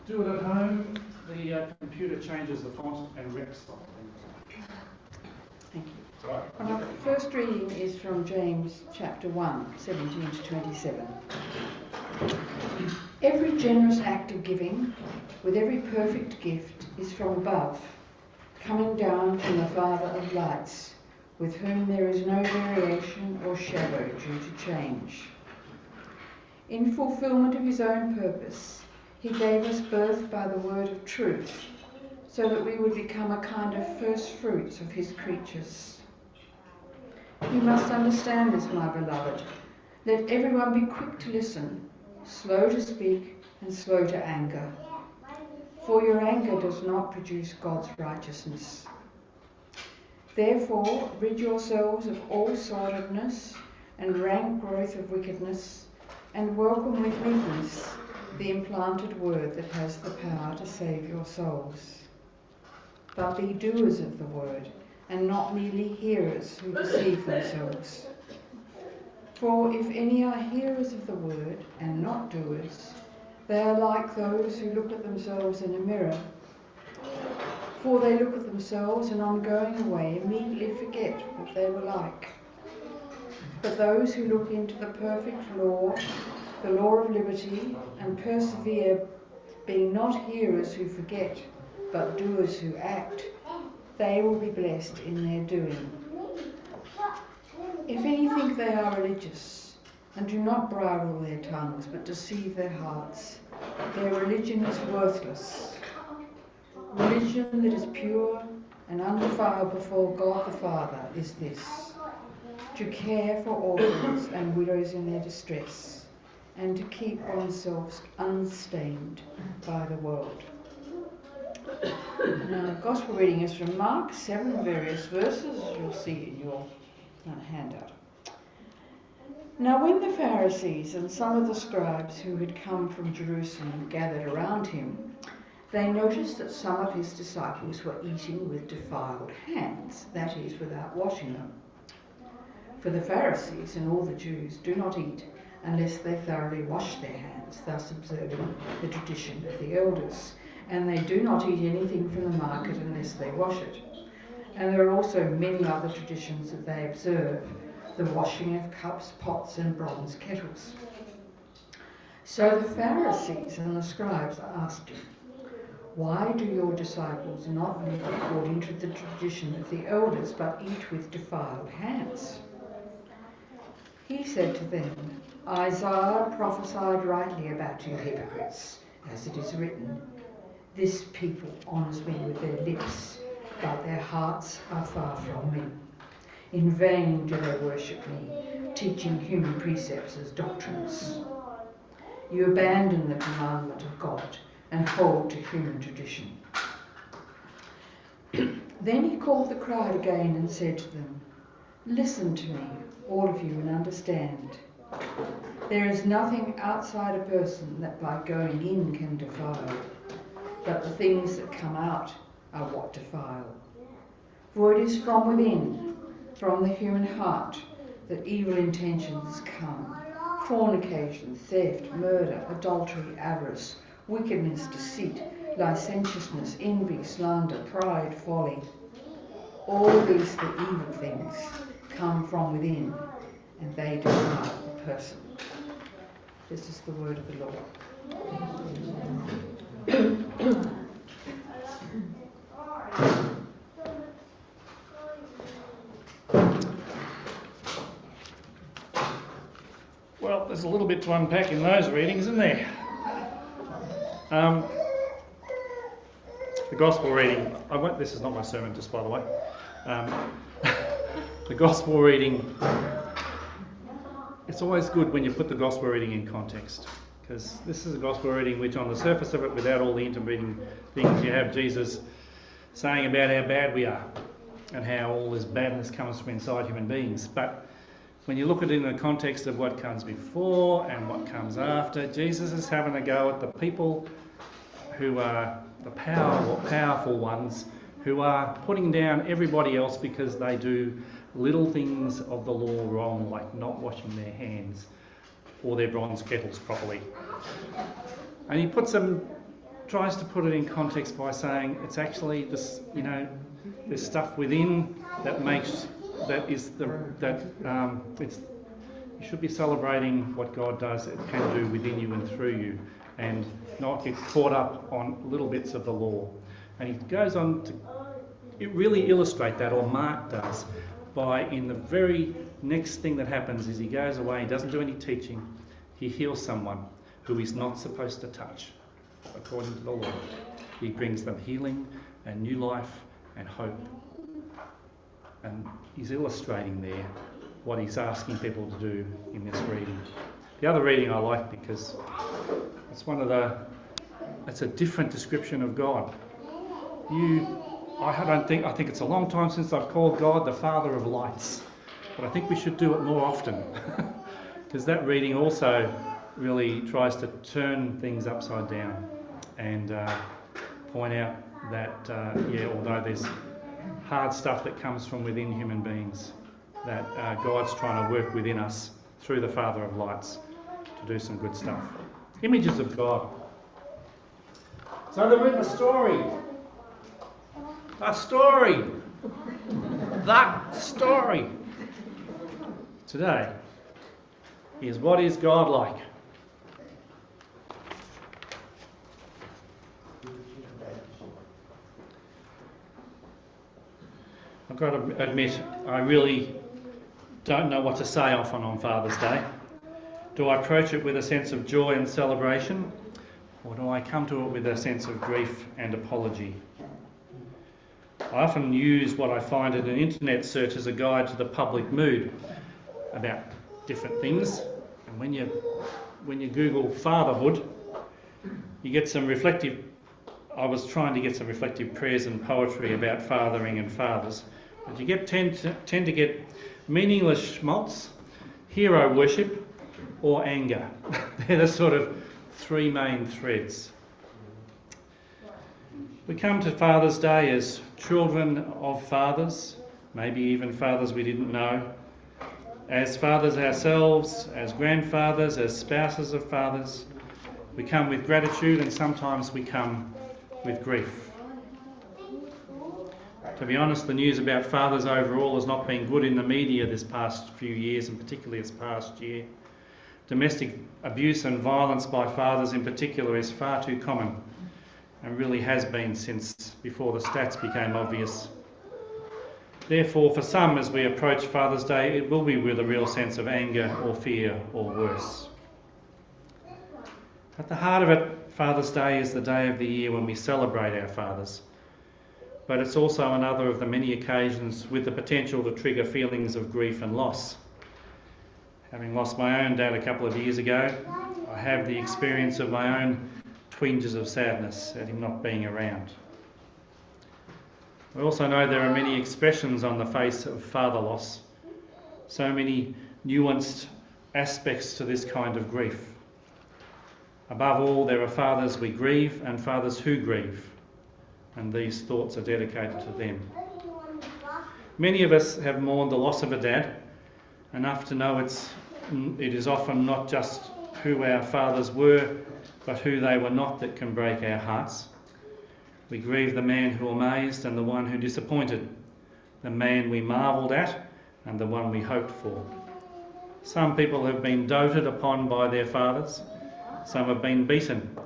do it at home, the computer changes the font and rec style. Thank you. Right. Our first reading is from James chapter 1, 17 to 27. Every generous act of giving, with every perfect gift, is from above, coming down from the Father of lights, with whom there is no variation or shadow due to change. In fulfillment of his own purpose, he gave us birth by the word of truth, so that we would become a kind of first fruits of his creatures. You must understand this, my beloved. Let everyone be quick to listen, slow to speak, and slow to anger. For your anger does not produce God's righteousness. Therefore, rid yourselves of all sordidness and rank growth of wickedness, and welcome with meekness the implanted word that has the power to save your souls. But be doers of the word, and not merely hearers who deceive themselves. For if any are hearers of the word and not doers, they are like those who look at themselves in a mirror. For they look at themselves and on going away immediately forget what they were like. But those who look into the perfect law, the law of liberty, and persevere, being not hearers who forget, but doers who act, they will be blessed in their doing. If any think they are religious, and do not bridle their tongues, but deceive their hearts, their religion is worthless. Religion that is pure and undefiled before God the Father is this: to care for orphans and widows in their distress, and to keep oneself unstained by the world. Now, the Gospel reading is from Mark, 7 various verses, you'll see in your handout. Now when the Pharisees and some of the scribes who had come from Jerusalem gathered around him, they noticed that some of his disciples were eating with defiled hands, that is, without washing them. For the Pharisees and all the Jews do not eat unless they thoroughly wash their hands, thus observing the tradition of the elders. And they do not eat anything from the market unless they wash it. And there are also many other traditions that they observe, the washing of cups, pots, and bronze kettles. So the Pharisees and the scribes asked him, "Why do your disciples not live according to the tradition of the elders, but eat with defiled hands?" He said to them, "Isaiah prophesied rightly about you hypocrites, as it is written, 'This people honours me with their lips, but their hearts are far from me. In vain do they worship me, teaching human precepts as doctrines.' You abandon the commandment of God and hold to human tradition." Then he called the crowd again and said to them, "Listen to me, all of you, and understand. There is nothing outside a person that by going in can defile, but the things that come out are what defile. For it is from within, from the human heart, that evil intentions come: fornication, theft, murder, adultery, avarice, wickedness, deceit, licentiousness, envy, slander, pride, folly. All these, the evil things, come from within, and they defile the person." This is the word of the Lord. Well, there's a little bit to unpack in those readings, isn't there? The Gospel reading, this is not my sermon, just by the way. The Gospel reading, it's always good when you put the Gospel reading in context, because this is a Gospel reading which, on the surface of it, without all the intervening things, you have Jesus saying about how bad we are and how all this badness comes from inside human beings. But when you look at it in the context of what comes before and what comes after, Jesus is having a go at the people who are the powerful ones, who are putting down everybody else because they do little things of the law wrong, like not washing their hands or their bronze kettles properly. And he puts them tries to put it in context by saying it's actually this, there's stuff within that you should be celebrating what God does, it can do within you and through you, and not get caught up on little bits of the law. And he goes on to really illustrate that, or Mark does, by in the very next thing that happens is he goes away, he doesn't do any teaching, he heals someone who he's not supposed to touch, according to the law. He brings them healing and new life and hope. And he's illustrating there what he's asking people to do in this reading. The other reading I like because it's a different description of God. I think it's a long time since I've called God the Father of lights, but I think we should do it more often because that reading also really tries to turn things upside down and point out that, although there's hard stuff that comes from within human beings, that God's trying to work within us through the Father of lights to do some good stuff. Images of God. So they've written a story. That story. Today is, what is God like? I've got to admit, I really don't know what to say often on Father's Day. Do I approach it with a sense of joy and celebration, or do I come to it with a sense of grief and apology? I often use what I find in an internet search as a guide to the public mood about different things. And when you Google fatherhood, you get some reflective. I was trying to get some reflective prayers and poetry about fathering and fathers, but you tend to get meaningless schmaltz, hero worship, or anger. They're the sort of three main threads. We come to Father's Day as children of fathers, maybe even fathers we didn't know, as fathers ourselves, as grandfathers, as spouses of fathers. We come with gratitude, and sometimes we come with grief. To be honest, the news about fathers overall has not been good in the media this past few years, and particularly this past year. Domestic abuse and violence by fathers in particular is far too common, and really has been since before the stats became obvious. Therefore, for some, as we approach Father's Day, it will be with a real sense of anger or fear or worse. At the heart of it, Father's Day is the day of the year when we celebrate our fathers. But it's also another of the many occasions with the potential to trigger feelings of grief and loss. Having lost my own dad a couple of years ago, I have the experience of my own twinges of sadness at him not being around. We also know there are many expressions on the face of father loss, so many nuanced aspects to this kind of grief. Above all, there are fathers we grieve and fathers who grieve, and these thoughts are dedicated to them. Many of us have mourned the loss of a dad, enough to know it is often not just who our fathers were, but who they were not that can break our hearts. We grieve the man who amazed and the one who disappointed, the man we marvelled at and the one we hoped for. Some people have been doted upon by their fathers. Some have been beaten.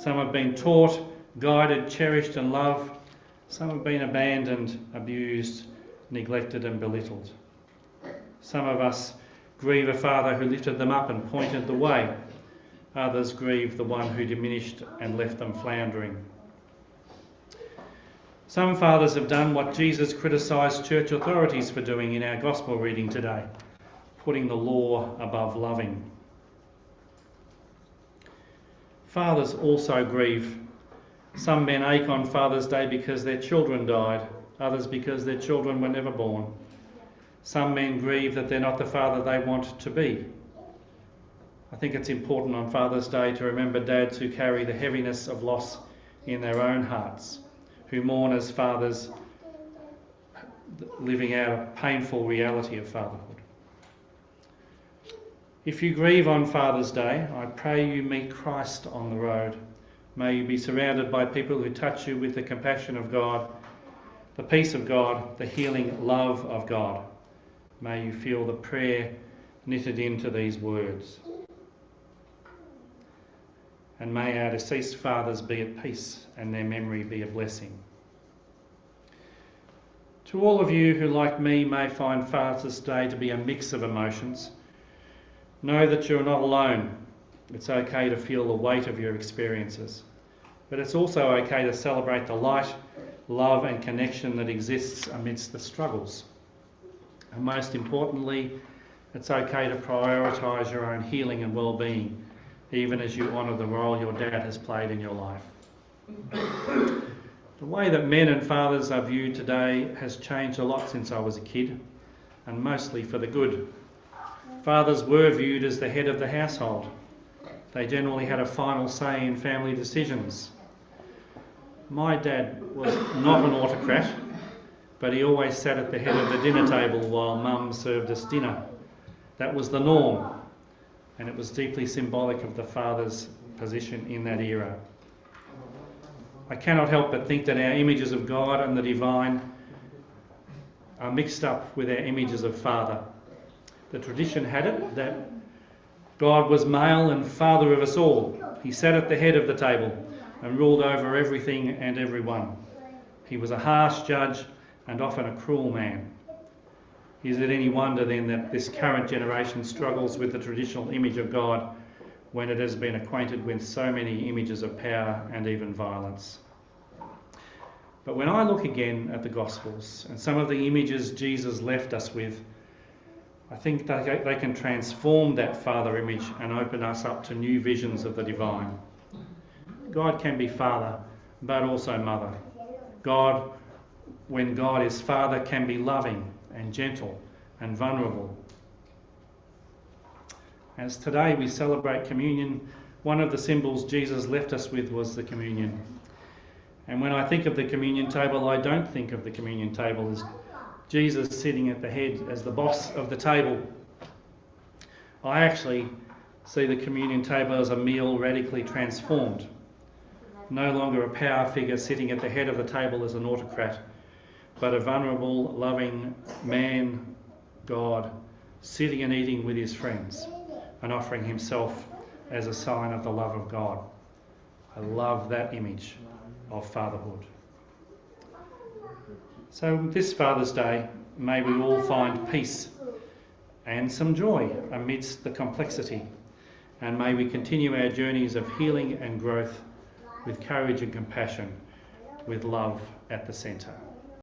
Some have been taught, guided, cherished and loved. Some have been abandoned, abused, neglected and belittled. Some of us grieve a father who lifted them up and pointed the way. Others grieve the one who diminished and left them floundering. Some fathers have done what Jesus criticised church authorities for doing in our gospel reading today, putting the law above loving. Fathers also grieve. Some men ache on Father's Day because their children died, others because their children were never born. Some men grieve that they're not the father they want to be. I think it's important on Father's Day to remember dads who carry the heaviness of loss in their own hearts, who mourn as fathers living out a painful reality of fatherhood. If you grieve on Father's Day, I pray you meet Christ on the road, May you be surrounded by people who touch you with the compassion of God, the peace of God, the healing love of God. May you feel the prayer knitted into these words. And may our deceased fathers be at peace and their memory be a blessing. To all of you who, like me, may find Father's Day to be a mix of emotions, know that you're not alone. It's okay to feel the weight of your experiences, but it's also okay to celebrate the light, love and connection that exists amidst the struggles. And most importantly, it's okay to prioritise your own healing and well-being, even as you honour the role your dad has played in your life. The way that men and fathers are viewed today has changed a lot since I was a kid, and mostly for the good. Fathers were viewed as the head of the household. They generally had a final say in family decisions. My dad was not an autocrat, but he always sat at the head of the dinner table while Mum served us dinner. That was the norm, and it was deeply symbolic of the father's position in that era. I cannot help but think that our images of God and the divine are mixed up with our images of father. The tradition had it that God was male and father of us all. He sat at the head of the table and ruled over everything and everyone. He was a harsh judge and often a cruel man. Is it any wonder then that this current generation struggles with the traditional image of God when it has been acquainted with so many images of power and even violence? But when I look again at the Gospels and some of the images Jesus left us with, I think they can transform that father image and open us up to new visions of the divine. God can be father, but also mother. God, when God is father, can be loving and gentle and vulnerable. As today we celebrate communion, one of the symbols Jesus left us with was the communion. And when I think of the communion table, I don't think of the communion table as Jesus sitting at the head as the boss of the table. I actually see the communion table as a meal radically transformed. No longer a power figure sitting at the head of the table as an autocrat, but a vulnerable, loving man, God, sitting and eating with his friends and offering himself as a sign of the love of God. I love that image of fatherhood. So this Father's Day, may we all find peace and some joy amidst the complexity, and may we continue our journeys of healing and growth with courage and compassion, with love at the centre.